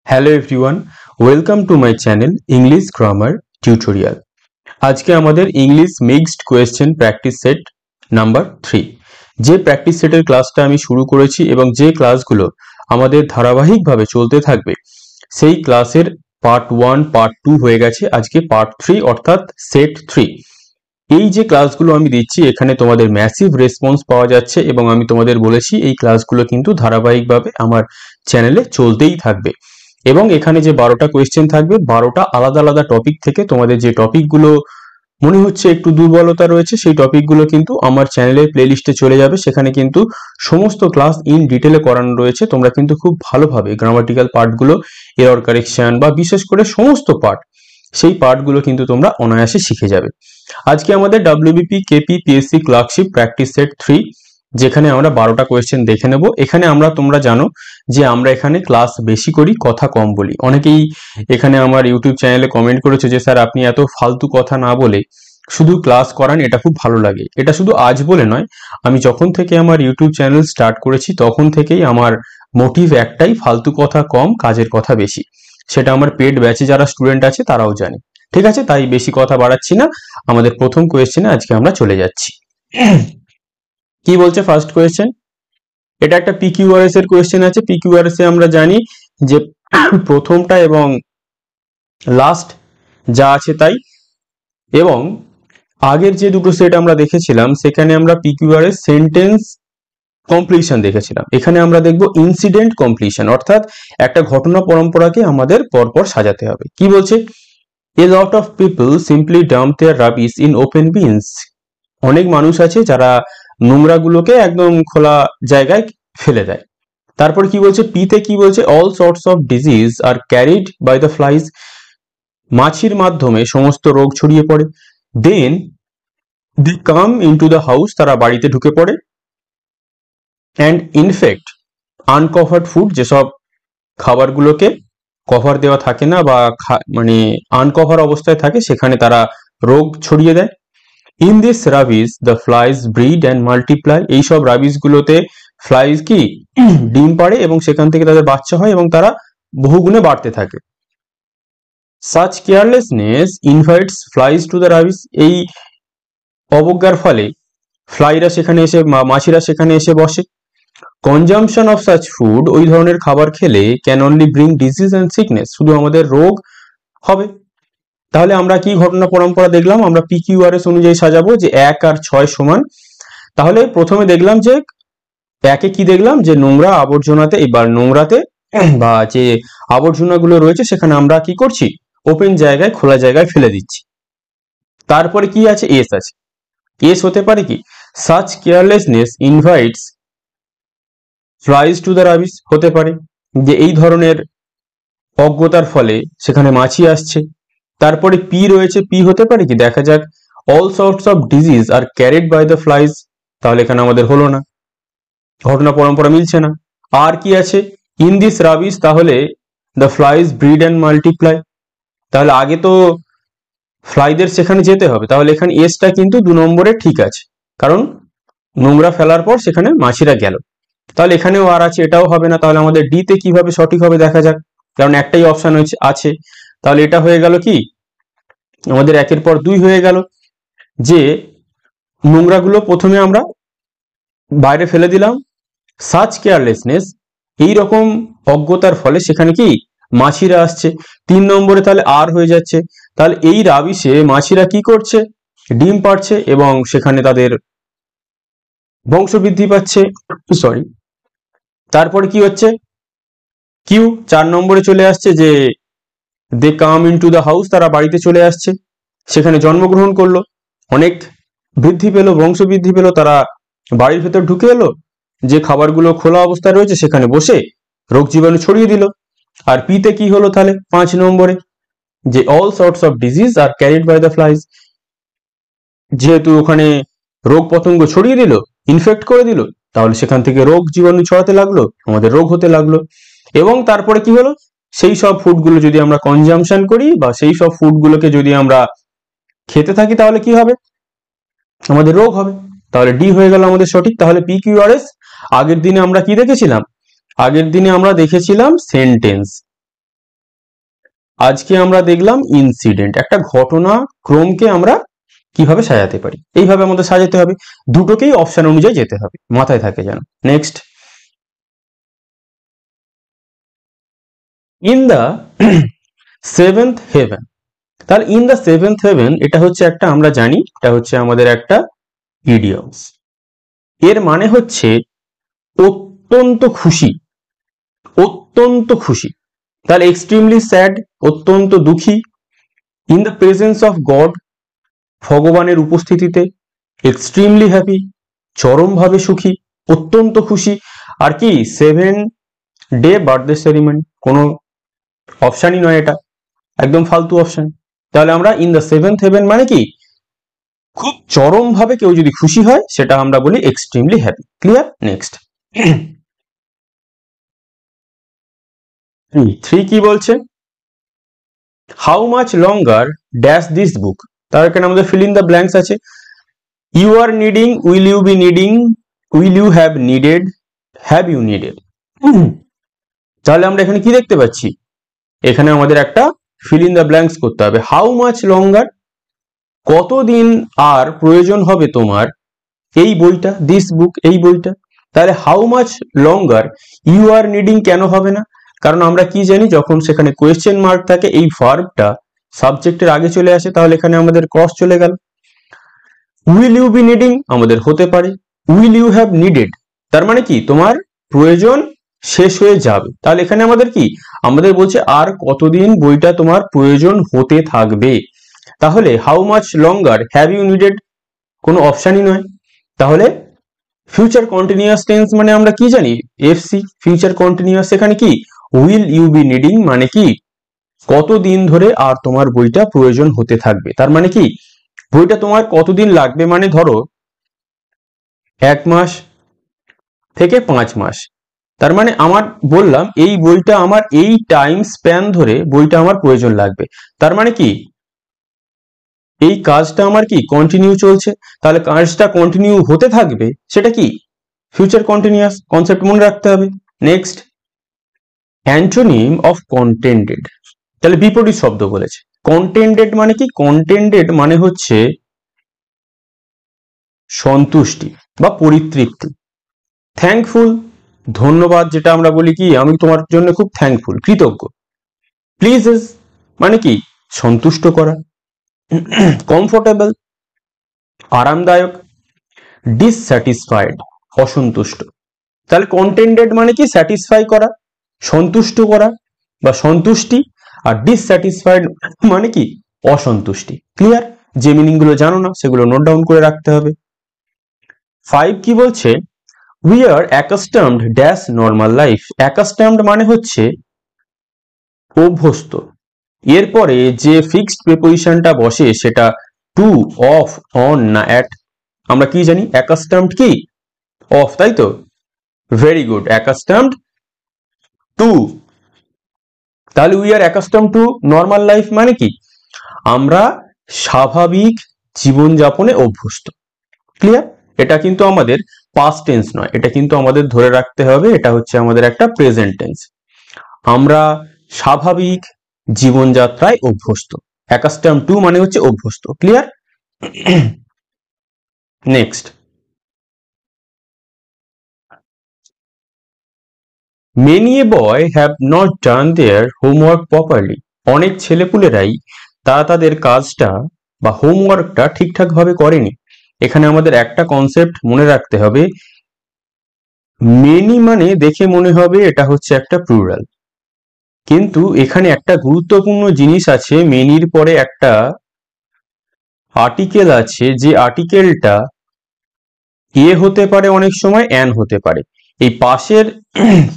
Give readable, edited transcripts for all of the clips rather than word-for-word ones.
Hello everyone, welcome to my channel English grammar tutorial. আজকে আমাদের English mixed question practice set number 3। যে practice সেটের ক্লাসটা আমি শুরু করেছি এবং যে ক্লাসগুলো আমাদের ধারাবাহিকভাবে চলতে থাকবে, সেই ক্লাসের পার্ট 1 পার্ট 2 হয়ে গেছে, আজকে পার্ট 3 অর্থাৎ সেট 3। এই যে ক্লাসগুলো আমি দিচ্ছি এখানে তোমাদের ম্যাসিভ রেসপন্স পাওয়া যাচ্ছে এবং আমি তোমাদের বলেছি এই ক্লাসগুলো কিন্তু ধারাবাহিকভাবে আমার চ্যানেলে চলতেই থাকবে। এবং এখানে যে 12টা কোয়েশ্চেন থাকবে, 12টা আলাদা আলাদা টপিক থেকে তোমাদের যে টপিকগুলো মনে হচ্ছে একটু দুর্বলতা রয়েছে সেই টপিকগুলো কিন্তু আমার চ্যানেলের প্লেলিস্টে চলে যাবে। সেখানে কিন্তু সমস্ত ক্লাস ইন ডিটেলে করানো রয়েছে। তোমরা কিন্তু খুব ভালোভাবে গ্রামাটিক্যাল পার্টগুলো, এরর কারেকশন বা বিশেষ করে সমস্ত পার্ট, সেই পার্টগুলো কিন্তু তোমরা অনায়াসে শিখে যাবে। আজকে আমাদের WBP KP PSC clerkship practice set 3, যেখানে আমরা 12টা কোয়েশ্চেন দেখে নেব। এখানে তোমরা জানো যে আমরা এখানে ক্লাস বেশি করি, কথা কম বলি। অনেকেই এখানে আমার ইউটিউব চ্যানেলে কমেন্ট করেছে যে স্যার আপনি এত ফালতু কথা না বলে শুধু ক্লাস করান, এটা খুব ভালো লাগে। এটা শুধু আজ বলে নয়, আমি যখন থেকে আমার ইউটিউব চ্যানেল স্টার্ট করেছি তখন থেকেই আমার মোটিভ একটাই, ফালতু কথা কম, কাজের কথা বেশি। সেটা আমার পেড ব্যাচে যারা স্টুডেন্ট আছে তারাও জানে। ঠিক আছে, তাই বেশি কথা বাড়াচ্ছি না, আমাদের প্রথম কোয়েশ্চেনে আজকে আমরা চলে যাচ্ছি। কি বলছে ফার্স্ট কোয়েশ্চেন? এটা একটা PQRS এর কোয়েশ্চেন আছে। PQRS এ আমরা জানি যে প্রথমটা এবং লাস্ট যা আছে তাই, এবং আগের যে দুটো সেট আমরা দেখেছিলাম সেখানে আমরা PQRS সেন্টেন্স কমপ্লিশন দেখেছিলাম। এখানে আমরা দেখব ইনসিডেন্ট কমপ্লিশন, অর্থাৎ একটা ঘটনা পরম্পরাকে আমাদের পরপর সাজাতে হবে। কি বলছে? A lot of people simply dump their rubbish in open bins. অনেক মানুষ আছে যারা নোংরাগুলোকে একদম খোলা জায়গায় ফেলে দেয়। তারপর কি বলছে? পিতে কি বলছে? all sorts of disease are carried by the flies. মাছির মাধ্যমে সমস্ত রোগ ছড়িয়ে পড়ে। then they come into the house, তারা বাড়িতে ঢুকে পড়ে, and infect uncovered food, যেসব খাবারগুলোকে কভার দেওয়া থাকে না বা মানে আনকভার অবস্থায় থাকে সেখানে তারা রোগ ছড়িয়ে দেয়। In this rubbish the flies breed and multiply. এইসব রাবিশগুলোতে ফ্লাইজ কি ডিম পাড়ে এবং সেখান থেকে তাদের বাচ্চা হয় এবং তারা বহুগুণে বাড়তে থাকে। Such carelessness invites flies to the rubbish. এই অবজ্ঞার ফলে ফ্লাইরা সেখানে এসে, মাছিরা সেখানে এসে বসে। কনজাম্পশন অফ সাচ ফুড, ওই ধরনের খাবার খেলে can only bring disease and sickness, শুধু আমাদের রোগ হবে। তাহলে আমরা কি ঘটনা পরম্পরা দেখলাম? আমরা PQRS অনুযায়ী সাজাবো যে 1 আর 6 সমান। তাহলে প্রথমে দেখলাম যে একে কি দেখলাম, যে নোংরা আবর্জনাতে, এবার নোংরাতে বা যে আবর্জনাগুলো রয়েছে সেখানে আমরা কি করছি? ওপেন জায়গায়, খোলা জায়গায় ফেলে দিচ্ছি। তারপরে কি আছে? এস আছে। এস হতে পারে কি? Such carelessness invites flies to the rubbish, হতে পারে যে এই ধরনের অজ্ঞতার ফলে সেখানে মাছি আসছে। তারপরে পি রয়েছে। পি হতে পারে কি? দেখা যাক, all sorts of disease are carried by the flies. তাহলে এখানে আমাদের হলো না, ঘটনা পরম্পরা মিলছে না। আর কি আছে? ইন দিস রাবিশ, তাহলে the flies breed and multiply. তাহলে আগে তো ফ্লাইদের সেখানে যেতে হবে, তাহলে এখানে এসটা কিন্তু 2 নম্বরে ঠিক আছে, কারণ নোংরা ফেলার পর সেখানে মাছিরা গেল। তাহলে এখানেও আর আছে, এটাও হবে না। তাহলে আমাদের ডিতে কিভাবে সঠিক হবে দেখা যাক, কারণ একটাই অপশন আছে। তাহলে এটা হয়ে গেল কি? আমাদের একের পর 2 হয়ে গেল, যে নোংরাগুলো প্রথমে আমরা বাইরে ফেলে দিলাম। সাচ কেয়ারলেসনেস, এইরকম অজ্ঞতার ফলে সেখানে কি মাছিরা আসছে। 3 নম্বরে তাহলে আর হয়ে যাচ্ছে। তাহলে এই রাবিশে মাছিরা কি করছে? ডিম পাড়ছে এবং সেখানে তাদের বংশবৃদ্ধি পাচ্ছে। সরি, তারপরে কি হচ্ছে? কিউ 4 নম্বরে চলে আসছে, যে দে কাম ইনটু দ্য হাউস, তারা বাড়িতে চলে আসছে, সেখানে জন্মগ্রহণ করলো, অনেক বৃদ্ধি পেলো, বংশ বৃদ্ধি পেলো, তারা বাড়ির ভেতর ঢুকে এলো, যে খাবারগুলো খোলা অবস্থায় রয়েছে সেখানে বসে রোগ জীবাণু ছড়িয়ে দিল। আর পিতে কি হলো তাহলে 5 নম্বরে, যে all sorts of disease are carried by the flies, যেহেতু ওখানে রোগ পতঙ্গ ছড়িয়ে দিল, ইনফেক্ট করে দিল, তাহলে সেখান থেকে রোগ জীবাণু ছড়াতে লাগলো, আমাদের রোগ হতে লাগলো। এবং তারপরে কি হলো? সেই সব ফুডগুলো যদি আমরা কনজাম্পশন করি বা সেই সব ফুডগুলোকে যদি আমরা খেতে থাকি তাহলে কি হবে? আমাদের রোগ হবে। তাহলে ডি হয়ে গেল আমাদের সঠিক। তাহলে PQRS আগের দিনে আমরা কি দেখেছিলাম? আগের দিনে আমরা দেখেছিলাম সেন্টেন্স, আজকে আমরা দেখলাম ইনসিডেন্ট, একটা ঘটনা ক্রমকে আমরা কিভাবে সাজাতে পারি, এইভাবে আমাদের সাজাতে হবে, দুটোকেই অপশন অনুযায়ী যেতে হবে, মাথায় থাকে যেন। Next, in the seventh heaven. তাহলে ইন দ্য সেভেন্থ হেভেন এটা হচ্ছে একটা, আমরা জানি এটা হচ্ছে আমাদের একটা ইডিয়মস। এর মানে হচ্ছে অত্যন্ত খুশি, অত্যন্ত খুশি। তাহলে এক্সট্রিমলি স্যাড, অত্যন্ত দুঃখী। In the presence of god, ভগবানের উপস্থিতিতে। এক্সট্রিমলি হ্যাপি, চরমভাবে সুখী, অত্যন্ত খুশি। আর কি 7 ডে বার্থডে সেরিমনি, কোনো অপশানই নয়, এটা একদম ফালতু অপশন। তাহলে আমরা ইন দ্য সেভেন্থ হেভেন মানে কি খুব চরমভাবে কেউ যদি খুশি হয় সেটা আমরা বলি এক্সট্রিমলি হ্যাপি। ক্লিয়ার? নেক্সট, 3 কি বলছে, how much longer dash this book. তার এখানে আমাদের ফিল ইন দ্য ব্ল্যাঙ্কস আছে, you are needing, will you be needing, will you have needed, have you needed. তাহলে আমরা এখানে কি দেখতে পাচ্ছি, এখানে আমাদের একটা ফিল ইন দ্য ব্ল্যাঙ্কস করতে হবে। হাউ মাচ লঙ্গার, কতদিন আর প্রয়োজন হবে তোমার এই বইটা, দিস বুক এই বইটা। তাহলে how much longer you are needing কেন হবে না, কারণ আমরা কি জানি যখন সেখানে কোয়েশ্চেন মার্ক থাকে এই ভার্বটা সাবজেক্টের আগে চলে আসে, তাহলে এখানে আমাদের ক্রস চলে গেল। উইল ইউ বি নিডিং আমাদের হতে পারে, উইল ইউ হ্যাভ নিডেড তার মানে কি তোমার প্রয়োজন শেষ হয়ে যাবে। তাহলে এখানে আমাদের কি, আমাদের বলছে আর কতদিন বইটা তোমার প্রয়োজন হতে থাকবে। তাহলে how much longer have you needed কোনো অপশনই নয়। তাহলে ফিউচার কন্টিনিউয়াস টেন্স মানে আমরা কি জানি, এফসি, ফিউচার কন্টিনিউয়াস। এখানে কি উইল ইউ বি নিডিং মানে কি কতদিন ধরে আর তোমার বইটা প্রয়োজন হতে থাকবে, তার মানে কি বইটা তোমার কতদিন লাগবে, মানে ধরো 1 মাস থেকে 5 মাস। তার মানে আমার বললাম এই বইটা আমার এই টাইম স্প্যান ধরে বইটা আমার প্রয়োজন লাগবে, তার মানে কি এই কাজটা আমার কি কন্টিনিউ চলছে। তাহলে কাজটা কন্টিনিউ হতে থাকবে, সেটা কি ফিউচার কন্টিনিউয়াস, কনসেপ্ট মনে রাখতে হবে। নেক্সট, অ্যান্টোনিম অফ কন্টেন্টেড, তাহলে বিপরীত শব্দ বলেছে। কন্টেন্টেড মানে কি, কন্টেন্টেড মানে হচ্ছে সন্তুষ্টি বা পরিতৃপ্তি। থ্যাঙ্কফুল ধন্যবাদ, যেটা আমরা বলি কি আমি তোমার জন্য খুব থ্যাঙ্কফুল, কৃতজ্ঞ। প্লিজেস মানে কি সন্তুষ্ট করা। কমফোর্টেবল আরামদায়ক। ডিসস্যাটিসফাইড অসন্তুষ্ট। তাহলে কন্টেন্টেড মানে কি স্যাটিসফাই করা, সন্তুষ্ট করা বা সন্তুষ্টি, আর ডিসস্যাটিসফাইড মানে কি অসন্তুষ্টি। ক্লিয়ার? যে মিনিং গুলো জানো না সেগুলো নোট ডাউন করে রাখতে হবে। 5 কি বলছে, we are accustomed dash normal life. Accustomed মানে হচ্ছে অভ্যস্ত, এরপরে যে ফিক্সড প্রিপোজিশনটা বসে সেটা টু, অফ, অন না অ্যাট। আমরা কি জানি অ্যাকাস্টমড কি অফ, তাই তো? Very good, accustomed to. তাহলে we are accustom to normal life মানে কি আমরা স্বাভাবিক জীবনযাপনে অভ্যস্ত। ক্লিয়ার? এটা কিন্তু আমাদের পাস্ট টেন্স নয়, এটা কিন্তু আমাদের ধরে রাখতে হবে, এটা হচ্ছে আমাদের একটা প্রেজেন্ট টেন্স। আমরা স্বাভাবিক জীবনযাত্রায় অভ্যস্ত। অ্যাকাস্টম টু মানে হচ্ছে অভ্যস্ত। Clear? Next, many a boy have not done their homework properly. অনেক ছেলেপুলেরাই তারা তাদের কাজটা বা হোমওয়ার্কটা ঠিকঠাক ভাবে করেনি। এখানে আমাদের একটা কনসেপ্ট মনে রাখতে হবে, মেনি মানে দেখে মনে হবে এটা হচ্ছে একটা প্লুরাল, কিন্তু এখানে একটা গুরুত্বপূর্ণ জিনিস আছে, মেনির পরে একটা আর্টিকেল আছে, যে আর্টিকেলটা এ হতে পারে অনেক সময় অ্যান হতে পারে। এই পাশের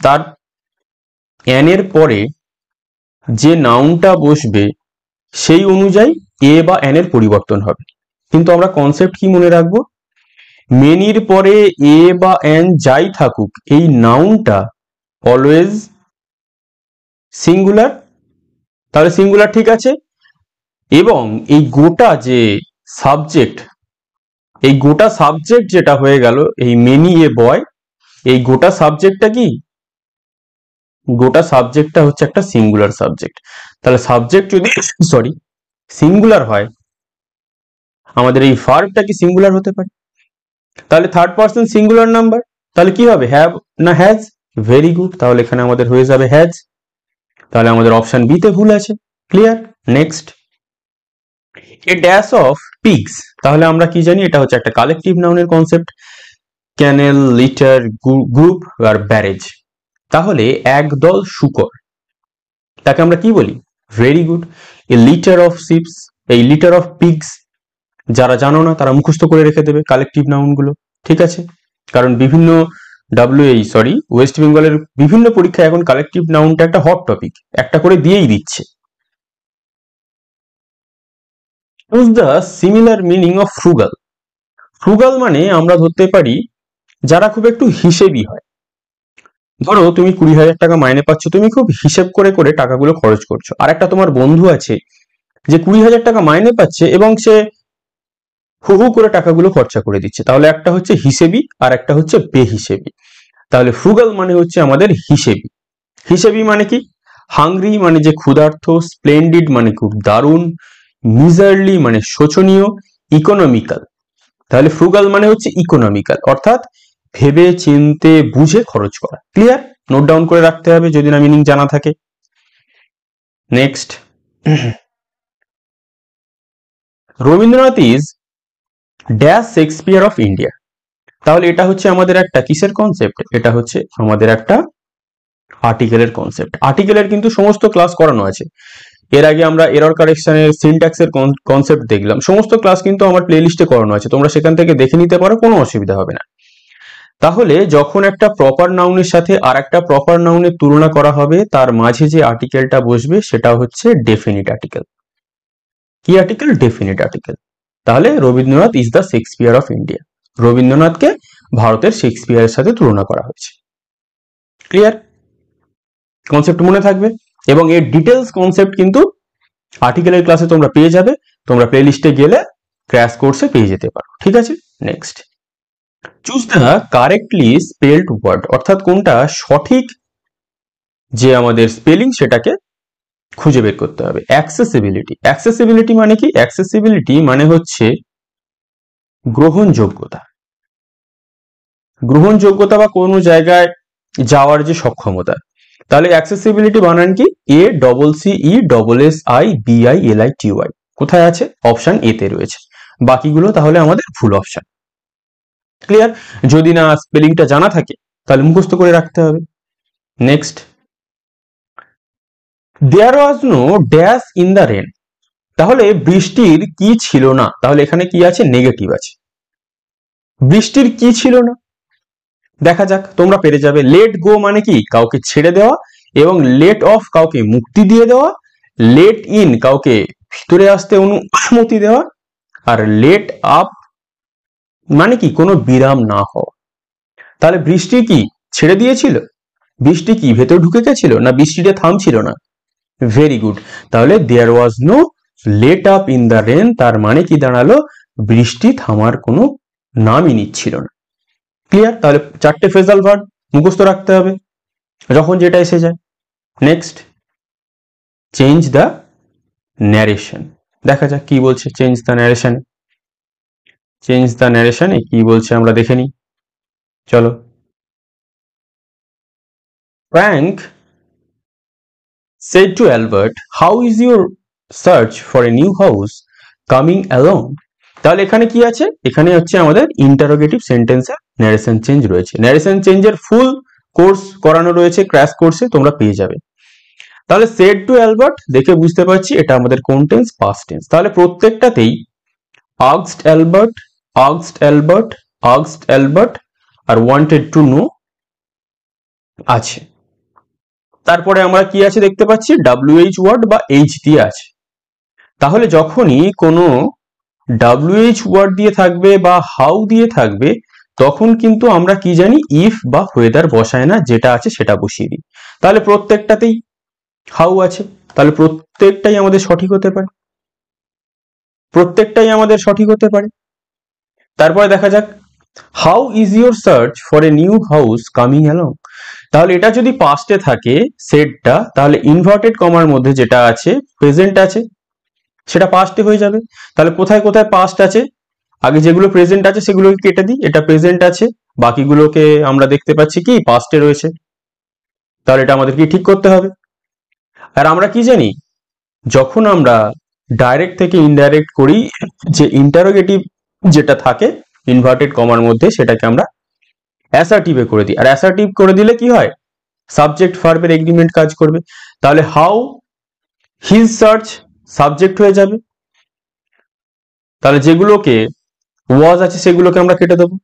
তার অ্যান এর পরে যে নাউনটা বসবে সেই অনুযায়ী এ বা অ্যান এর পরিবর্তন হবে। কিন্তু আমরা কনসেপ্ট কি মনে রাখবো, মেনির পরে এ বা অ্যান যাই থাকুক এই নাউনটা অলওয়েজ সিঙ্গুলার। তাহলে সিঙ্গুলার ঠিক আছে, এবং এই গোটা যে সাবজেক্ট, এই গোটা সাবজেক্ট যেটা হয়ে গেল এই মেনি এ বয়, এই গোটা সাবজেক্টটা কি গোটা সাবজেক্টটা হচ্ছে একটা সিঙ্গুলার সাবজেক্ট। তাহলে সাবজেক্ট যদি সিঙ্গুলার হয়, আমাদের এই ভার্বটা কি সিঙ্গুলার হতে পারে? তাহলে থার্ড পারসন সিঙ্গুলার নাম্বার, তাহলে কি হবে, হ্যাভ না হ্যাজ? ভেরি গুড, তাহলে এখানে আমাদের হয়ে যাবে হ্যাজ। তাহলে আমাদের অপশন বি তে ভুল আছে। Clear? Next, a dash of pigs, তাহলে আমরা কি জানি, এটা হচ্ছে একটা কালেকটিভ নাউনের কনসেপ্ট। ক্যানেল, লিটার, গ্রুপ আর ব্যারেজ। তাহলে একদল শূকর, তাকে আমরা কি বলি? Very good, A litre of ships, এই লিটার অফ পিগস। যারা জানো না তারা মুখস্থ করে রেখে দেবে কালেকটিভ নাউন গুলো, ঠিক আছে? কারণ বিভিন্ন ওয়েস্ট বেঙ্গলের বিভিন্ন পরীক্ষায় এখন কালেকটিভ নাউনটা একটা হট টপিক, একটা করে দিয়েই দিচ্ছে। Choose the similar meaning of frugal. Frugal মানে আমরা ধরতে পারি যারা খুব একটু হিসেবি হয়। ধরো তুমি 20,000 টাকা মাইনে পাচ্ছ, তুমি খুব হিসেব করে করে টাকাগুলো খরচ করছো। আর একটা তোমার বন্ধু আছে যে 20,000 টাকা মাইনে পাচ্ছে এবং সে হু হু করে টাকাগুলো খরচা করে দিচ্ছে। তাহলে একটা হচ্ছে হিসেবি আর একটা হচ্ছে বেহিসেবি। তাহলে ফ্রুগাল মানে হচ্ছে আমাদের হিসেবি। হিসেবি মানে কি? হাংরি মানে যে ক্ষুধার্ত, স্প্লেন্ডিড মানে খুব দারুণ, মিজারলি মানে শোচনীয়, ইকোনমিক্যাল। তাহলে ফ্রুগাল মানে হচ্ছে ইকোনমিক্যাল, অর্থাৎ ভেবে চিনতে বুঝে খরচ করা। ক্লিয়ার? নোট ডাউন করে রাখতে হবে যদি না মিনিং জানা থাকে। Next, Rabindranath is dash Shakespeare of India. তাহলে এটা হচ্ছে আমাদের একটা কিসের কনসেপ্ট? এটা হচ্ছে আমাদের একটা আর্টিকেলের কনসেপ্ট। আর্টিকেলের কিন্তু সমস্ত ক্লাস করানো আছে। এর আগে আমরা এরর কারেকশনের, সিনট্যাক্সের কনসেপ্ট দেখলাম, সমস্ত ক্লাস কিন্তু আমার প্লেলিস্টে করানো আছে, তোমরা সেখান থেকে দেখে নিতে পারো, কোনো অসুবিধা হবে না। তাহলে যখন একটা প্রপার নাউনের সাথে আর একটা প্রপার নাউনের তুলনা করা হবে, তার মাঝে যে আর্টিকেলটা বসবে সেটা হচ্ছে ডেফিনিট আর্টিকেল। কি আর্টিকেল? Definite article. তাহলে Rabindranath is the Shakespeare of India, রবীন্দ্রনাথকে ভারতের শেক্সপিয়ারের সাথে তুলনা করা হয়েছে। ক্লিয়ার? কনসেপ্ট মনে থাকবে। এবং এর ডিটেলস কনসেপ্ট কিন্তু আর্টিকেলের ক্লাসে তোমরা পেয়ে যাবে, তোমরা প্লেলিস্টে গেলে ক্র্যাশ কোর্সে পেয়ে যেতে পারো, ঠিক আছে? Next, choose the correctly spelled word, অর্থাৎ কোনটা সঠিক যে আমাদের স্পেলিং সেটাকে খুঁজে বের করতে হবে। অ্যাক্সেসিবিলিটি, অ্যাক্সেসিবিলিটি মানে কি? অ্যাক্সেসিবিলিটি মানে হচ্ছে গ্রহণযোগ্যতা। গ্রহণযোগ্যতা বা কোনো জায়গায় যাওয়ার যে সক্ষমতা। তাহলে অ্যাক্সেসিবিলিটি বানান কি? ACCESSIBILITY। কোথায় আছে? অপশন এ তে রয়েছে, বাকিগুলো তাহলে আমাদের ভুল অপশন। ক্লিয়ার? যদি না স্পেলিংটা জানা থাকে তাহলে মুখস্থ করে রাখতে হবে। Next, there was no dash in the rain. তাহলে বৃষ্টির কি ছিল না? তাহলে এখানে কি আছে? নেগেটিভ আছে। বৃষ্টির কি ছিল না? দেখা যাক, তোমরা পেরে যাবে। লেট গো মানে কি? কাউকে ছেড়ে দেওয়া, এবং লেট অফ কাউকে মুক্তি দিয়ে দেওয়া, লেট ইন কাউকে ভিতরে আসতে অনুমতি দেওয়া, আর লেট আপ মানে কি? কোনো বিরাম না হওয়া। তাহলে বৃষ্টি কি ছেড়ে দিয়েছিল? বৃষ্টি কি ভেতর ঢুকে গেছিল? না বৃষ্টিটা থামছিল না? Very good. তাহলে there was no let up in the rain, তার মানে কি দাঁড়ালো? বৃষ্টি থামার কোনো নামই নিচ্ছিল না। ক্লিয়ার? তাহলে চারটে ফ্রেজাল ভার্ব মুখস্থ রাখতে হবে যখন যেটা এসে যায়। Next, change the narration. দেখা যাক কি বলছে চেঞ্জ দ্য ন্যারেশনে। চেঞ্জ দ্য ন্যারেশনে কি বলছে আমরা দেখে নিই, চলো। Frank said to Albert, how is your search for a new house coming along? তাহলে এখানে কি আছে? এখানে হচ্ছে আমাদের ইন্টারোগেটিভ সেন্টেন্সের ন্যারেশন চেঞ্জ রয়েছে। ন্যারেশন চেঞ্জের ফুল কোর্স করানো রয়েছে ক্র্যাশ কোর্সে, তোমরা পেয়ে যাবে। তাহলে সেড টু অ্যালবার্ট দেখে বুঝতে পারছি এটা আমাদের কোন টেন্স? Past tense. তাহলে প্রত্যেকটাতেই asked Albert, asked Albert, asked Albert আর ওয়ান্টেড টু নো আছে। তারপরে আমরা কি আছে দেখতে পাচ্ছি? WH ওয়ার্ড বা H দিয়ে আছে। তাহলে যখনই কোনো WH ওয়ার্ড দিয়ে থাকবে বা হাউ দিয়ে থাকবে, তখন কিন্তু আমরা কি জানি? ইফ বা ওয়েদার বসায় না, যেটা আছে সেটা বসিয়ে দিই। তাহলে প্রত্যেকটাতেই হাউ আছে, তাহলে প্রত্যেকটাই আমাদের সঠিক হতে পারে, প্রত্যেকটাই আমাদের সঠিক হতে পারে। তারপরে দেখা যাক, how is your search for a new house coming along. তাহলে এটা যদি পাস্টে থাকে সেটটা, তাহলে ইনভার্টেড কমার মধ্যে যেটা আছে প্রেজেন্ট আছে সেটা পাস্টে হয়ে যাবে। তাহলে কোথায় কোথায় পাস্ট আছে, আগে যেগুলো প্রেজেন্ট আছে সেগুলোকে কেটে দিই, এটা প্রেজেন্ট আছে, বাকিগুলোকে আমরা দেখতে পাচ্ছি কি পাস্টে রয়েছে। তাহলে এটা আমাদের কি ঠিক করতে হবে। আর আমরা কি জানি, যখন আমরা ডাইরেক্ট থেকে ইনডাইরেক্ট করি, যে ইন্টারোগেটিভ যেটা থাকে ইনভার্টেড কমার মধ্যে সেটাকে আমরা অ্যাসার্টিভে করে দিই। আর অ্যাসার্টিভ করে দিলে কি হয়, সাবজেক্ট ভার্বের এগ্রিমেন্ট কাজ করবে। তাহলে হাউ হিজ সার্চ সাবজেক্ট হয়ে যাবে। তাহলে যেগুলোকে ওয়াজ আছে সেগুলোকে আমরা কেটে দেবো।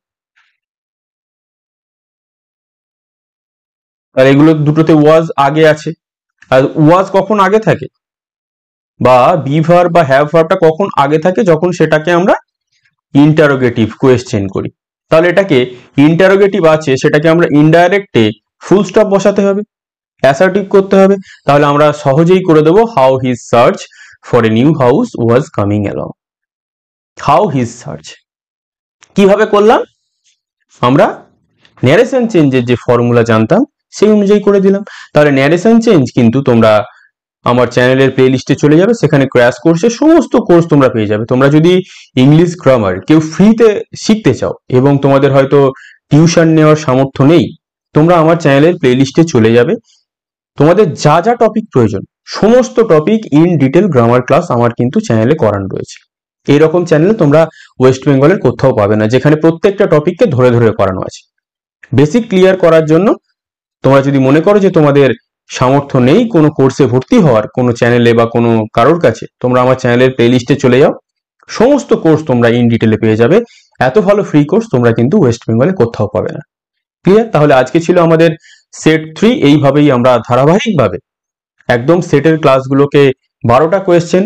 তাহলে এগুলো দুটোতে ওয়াজ আগে আছে। আর ওয়াজ কখন আগে থাকে, বা বি ভার্ব বা হ্যাভ ভার্বটা কখন আগে থাকে, যখন সেটাকে আমরা ইন্টারোগেটিভ কোয়েশ্চেন করি। তাহলে এটাকে ইন্টারোগেটিভ আছে সেটাকে আমরা ইনডাইরেক্টে ফুল স্টপ বসাতে হবে, অ্যাসার্টিভ করতে হবে। তাহলে আমরা সহজেই করে দেবো how his search for a new house was coming along. How his search কিভাবে করলাম, আমরা ন্যারেশন চেঞ্জের যে ফর্মুলা জানতাম সেই অনুযায়ী করে দিলাম। তাহলে ন্যারেশন চেঞ্জ কিন্তু তোমরা আমার চ্যানেলের প্লে লিস্টে চলে যাবে, সেখানে ক্র্যাশ কোর্সে সমস্ত কোর্স তোমরা পেয়ে যাবে। তোমরা যদি ইংলিশ গ্রামার কেউ ফ্রিতে শিখতে চাও এবং তোমাদের হয়তো টিউশন নেওয়ার সামর্থ্য নেই, তোমরা আমার চ্যানেলের প্লে লিস্টে চলে যাবে। তোমাদের যা যা টপিক প্রয়োজন সমস্ত topic in detail grammar class আমার কিন্তু চ্যানেলে করানো রয়েছে। এইরকম চ্যানেল তোমরা ওয়েস্ট বেঙ্গলের কোথাও পাবে না, যেখানে প্রত্যেকটা টপিককে ধরে ধরে করানো আছে। বেসিক ক্লিয়ার করার জন্য তোমরা যদি মনে করো যে তোমাদের সামর্থ্য নেই কোনো কোর্সে ভর্তি হওয়ার, কোনো চ্যানেলে বা কোনো কারোর কাছে, তোমরা আমার চ্যানেলের প্লে লিস্টে চলে যাও, সমস্ত কোর্স তোমরা ইন ডিটেলে পেয়ে যাবে। এত ভালো ফ্রি কোর্স তোমরা কিন্তু ওয়েস্ট বেঙ্গলে কোথাও পাবে না। ক্লিয়ার? তাহলে আজকে ছিল আমাদের সেট 3। এইভাবেই আমরা ধারাবাহিকভাবে একদম সেটের ক্লাসগুলোকে 12টা কোয়েশ্চেন,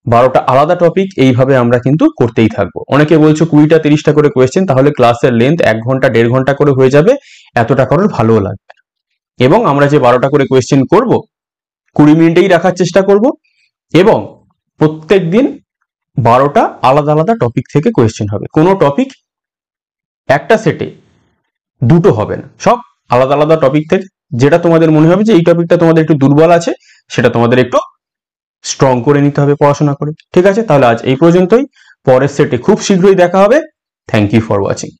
12টা আলাদা টপিক এইভাবে আমরা কিন্তু করতেই থাকবো। অনেকে বলছো 20টা 30টা করে কোয়েশ্চেন, তাহলে ক্লাসের লেন্থ 1 ঘন্টা 1.5 ঘন্টা করে হয়ে যাবে, এতটা করার ভালোও লাগবে। এবং আমরা যে 12টা করে কোয়েশ্চেন করব 20 মিনিটেই রাখার চেষ্টা করব, এবং প্রত্যেক দিন 12টা আলাদা আলাদা টপিক থেকে কোয়েশ্চেন হবে। কোনো টপিক একটা সেটে দুটো হবে না, সব আলাদা আলাদা টপিক থেকে। যেটা তোমাদের মনে হবে যে এই টপিকটা তোমাদের একটু দুর্বল আছে, সেটা তোমাদের একটু স্ট্রং করে নিতে হবে পড়াশোনা করে। ঠিক আছে, তাহলে আজ এই পর্যন্তই। পরের সেটে খুব শীঘ্রই দেখা হবে। Thank you for watching.